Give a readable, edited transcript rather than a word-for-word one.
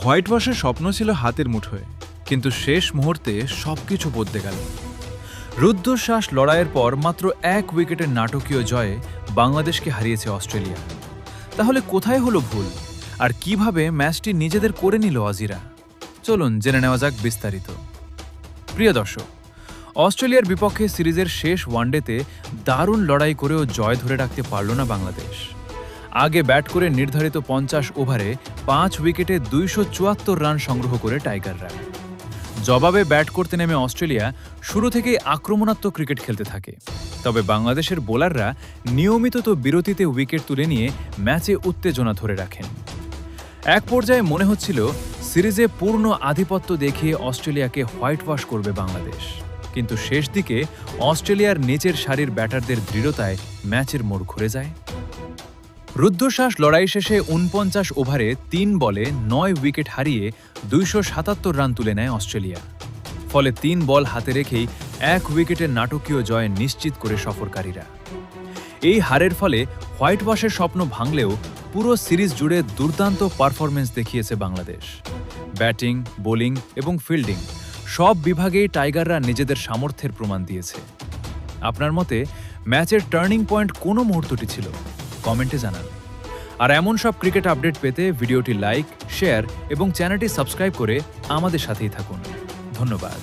White ওয়াশের স্বপ্ন ছিল হাতের মুঠোয়, কিন্তু শেষ মুহূর্তে সবকিছু বদলে গেল। রুদ্ধশ্বাস লড়াইয়ের পর মাত্র 1 উইকেটের নাটকীয় জয়ে বাংলাদেশকে হারিয়েছে অস্ট্রেলিয়া। তাহলে কোথায় হলো ভুল, আর কিভাবে ম্যাচটি নিজেদের করে নিল অজিরা? চলুন জেনে নেওয়া যাক বিস্তারিত। প্রিয় দর্শক, অস্ট্রেলিয়ার বিপক্ষে সিরিজের শেষ ওয়ানডেতে দারুণ লড়াই করেও জয় ধরে রাখতে পারল না বাংলাদেশ। আগে ব্যাট করে নির্ধারিত 50 ওভারে 5 উইকেটে 274 রান সংগ্রহ করে টাইগাররা। জবাবে ব্যাট করতে নেমে অস্ট্রেলিয়া শুরু থেকেই আক্রমণাত্মক ক্রিকেট খেলতে থাকে। তবে বাংলাদেশের বোলাররা নিয়মিত বিরতিতে উইকেট তুলে নিয়ে ম্যাচে উত্তেজনা ধরে রাখেন। এক পর্যায়ে মনে হচ্ছিল সিরিজে পূর্ণ আধিপত্য দেখিয়ে অস্ট্রেলিয়াকে হোয়াইট ওয়াশ করবে বাংলাদেশ, কিন্তু শেষ দিকে অস্ট্রেলিয়ার নিচের সারির ব্যাটারদের দৃঢ়তায় ম্যাচের মোড় ঘুরে যায়। রুদ্ধশ্বাস লড়াই শেষে 49 ওভারে 3 বলে 9 উইকেট হারিয়ে 277 রান তুলে নেয় অস্ট্রেলিয়া। ফলে 3 বল হাতে রেখেই 1 উইকেটের নাটকীয় জয় নিশ্চিত করে সফরকারীরা। এই হারের ফলে হোয়াইট ওয়াশের স্বপ্ন ভাঙলেও পুরো সিরিজ জুড়ে দুর্দান্ত পারফরমেন্স দেখিয়েছে বাংলাদেশ। ব্যাটিং, বোলিং এবং ফিল্ডিং সব বিভাগেই টাইগাররা নিজেদের সামর্থ্যের প্রমাণ দিয়েছে। আপনার মতে ম্যাচের টার্নিং পয়েন্ট কোন মুহূর্তটি ছিল? কমেন্টে জানান। আর এমন সব ক্রিকেট আপডেট পেতে ভিডিওটি লাইক, শেয়ার এবং চ্যানেলটি সাবস্ক্রাইব করে আমাদের সাথেই থাকুন। ধন্যবাদ।